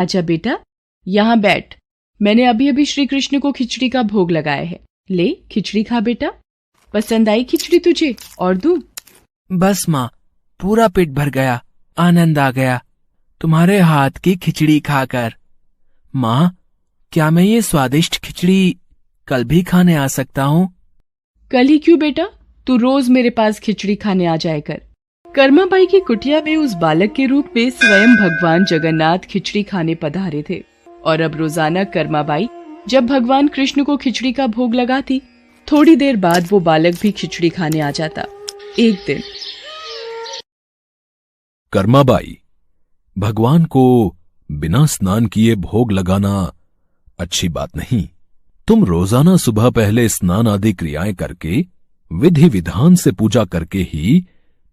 अच्छा बेटा, यहाँ बैठ। मैंने अभी अभी श्री कृष्ण को खिचड़ी का भोग लगाया है। ले खिचड़ी खा बेटा। पसंद आई खिचड़ी तुझे? और दूं? बस माँ, पूरा पेट भर गया, आनंद आ गया तुम्हारे हाथ की खिचड़ी खाकर। माँ, क्या मैं ये स्वादिष्ट खिचड़ी कल भी खाने आ सकता हूँ? कल ही क्यों बेटा, तू रोज मेरे पास खिचड़ी खाने आ जाया कर। कर्माबाई की कुटिया में उस बालक के रूप में स्वयं भगवान जगन्नाथ खिचड़ी खाने पधारे थे और अब रोजाना कर्माबाई जब भगवान कृष्ण को खिचड़ी का भोग लगाती, थोड़ी देर बाद वो बालक भी खिचड़ी खाने आ जाता। एक दिन कर्माबाई, भगवान को बिना स्नान किए भोग लगाना अच्छी बात नहीं। तुम रोजाना सुबह पहले स्नान आदि क्रियाएं करके विधि विधान से पूजा करके ही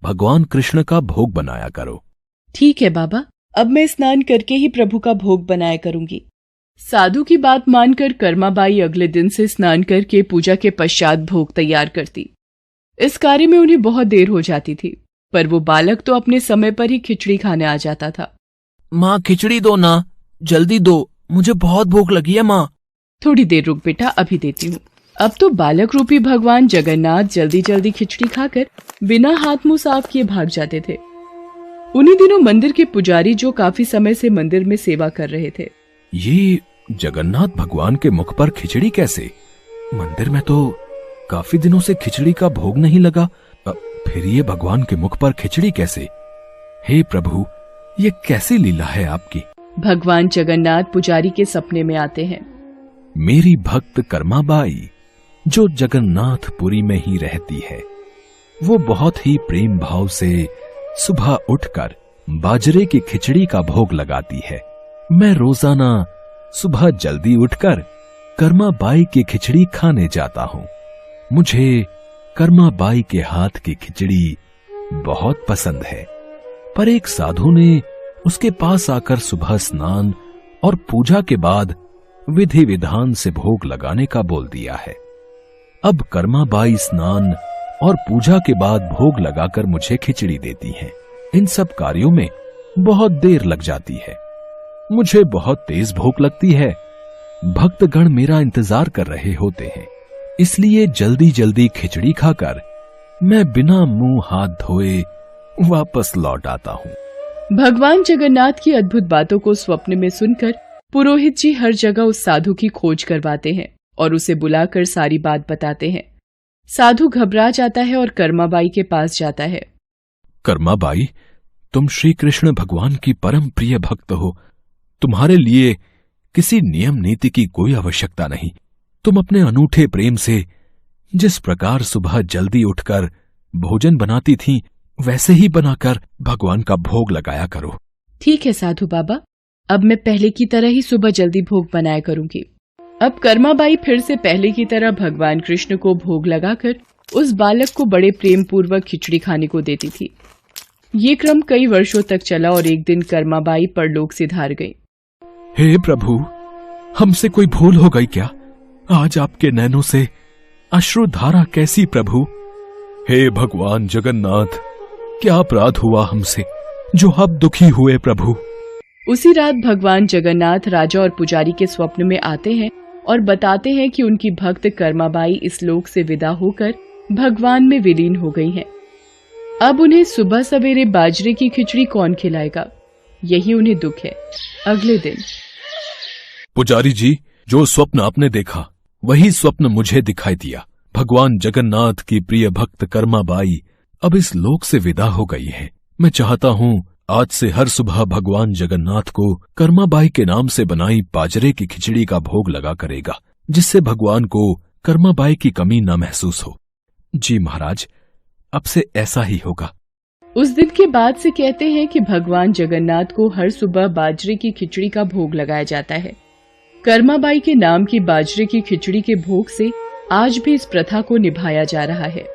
भगवान कृष्ण का भोग बनाया करो। ठीक है बाबा, अब मैं स्नान करके ही प्रभु का भोग बनाया करूंगी। साधु की बात मानकर कर्माबाई अगले दिन से स्नान करके पूजा के पश्चात भोग तैयार करती। इस कार्य में उन्हें बहुत देर हो जाती थी, पर वो बालक तो अपने समय पर ही खिचड़ी खाने आ जाता था। माँ, खिचड़ी दो ना, जल्दी दो, मुझे बहुत भूख लगी है माँ। थोड़ी देर रुक बेटा, अभी देती हूँ। अब तो बालक रूपी भगवान जगन्नाथ जल्दी जल्दी खिचड़ी खाकर बिना हाथ मुंह साफ किए भाग जाते थे। उन्हीं दिनों मंदिर के पुजारी, जो काफी समय से मंदिर में सेवा कर रहे थे, ये जगन्नाथ भगवान के मुख पर खिचड़ी कैसे? मंदिर में तो काफी दिनों से खिचड़ी का भोग नहीं लगा, फिर ये भगवान के मुख पर खिचड़ी कैसे? हे प्रभु, ये कैसी लीला है आपकी? भगवान जगन्नाथ पुजारी के सपने में आते हैं। मेरी भक्त कर्माबाई, जो जगन्नाथपुरी में ही रहती है, वो बहुत ही प्रेम भाव से सुबह उठकर बाजरे की खिचड़ी का भोग लगाती है। मैं रोजाना सुबह जल्दी उठकर कर्माबाई की खिचड़ी खाने जाता हूँ। मुझे कर्माबाई के हाथ की खिचड़ी बहुत पसंद है। पर एक साधु ने उसके पास आकर सुबह स्नान और पूजा के बाद विधि विधान से भोग लगाने का बोल दिया है। अब कर्माबाई स्नान और पूजा के बाद भोग लगाकर मुझे खिचड़ी देती हैं। इन सब कार्यों में बहुत देर लग जाती है। मुझे बहुत तेज भूख लगती है। भक्तगण मेरा इंतजार कर रहे होते हैं, इसलिए जल्दी जल्दी खिचड़ी खाकर मैं बिना मुंह हाथ धोए वापस लौट आता हूँ। भगवान जगन्नाथ की अद्भुत बातों को स्वप्न में सुनकर पुरोहित जी हर जगह उस साधु की खोज करवाते हैं और उसे बुलाकर सारी बात बताते हैं। साधु घबरा जाता है और कर्माबाई के पास जाता है। कर्माबाई, तुम श्री कृष्ण भगवान की परम प्रिय भक्त हो। तुम्हारे लिए किसी नियम नीति की कोई आवश्यकता नहीं। तुम अपने अनूठे प्रेम से जिस प्रकार सुबह जल्दी उठकर भोजन बनाती थीं, वैसे ही बनाकर भगवान का भोग लगाया करो। ठीक है साधु बाबा, अब मैं पहले की तरह ही सुबह जल्दी भोग बनाया करूंगी। अब कर्माबाई फिर से पहले की तरह भगवान कृष्ण को भोग लगाकर उस बालक को बड़े प्रेम पूर्वक खिचड़ी खाने को देती थी। ये क्रम कई वर्षों तक चला और एक दिन कर्माबाई परलोक सिधार गई। हे प्रभु, हमसे कोई भूल हो गई क्या? आज आपके नैनों से अश्रुधारा कैसी प्रभु? हे भगवान जगन्नाथ, क्या अपराध हुआ हमसे जो अब दुखी हुए प्रभु? उसी रात भगवान जगन्नाथ राजा और पुजारी के स्वप्न में आते हैं और बताते हैं कि उनकी भक्त कर्माबाई इस लोक से विदा होकर भगवान में विलीन हो गई हैं। अब उन्हें सुबह सवेरे बाजरे की खिचड़ी कौन खिलाएगा, यही उन्हें दुख है। अगले दिन पुजारी जी, जो स्वप्न आपने देखा वही स्वप्न मुझे दिखाई दिया। भगवान जगन्नाथ की प्रिय भक्त कर्माबाई अब इस लोक से विदा हो गई है। मैं चाहता हूँ आज से हर सुबह भगवान जगन्नाथ को कर्माबाई के नाम से बनाई बाजरे की खिचड़ी का भोग लगा करेगा, जिससे भगवान को कर्माबाई की कमी न महसूस हो। जी महाराज, अब से ऐसा ही होगा। उस दिन के बाद से कहते हैं कि भगवान जगन्नाथ को हर सुबह बाजरे की खिचड़ी का भोग लगाया जाता है। कर्माबाई के नाम की बाजरे की खिचड़ी के भोग से आज भी इस प्रथा को निभाया जा रहा है।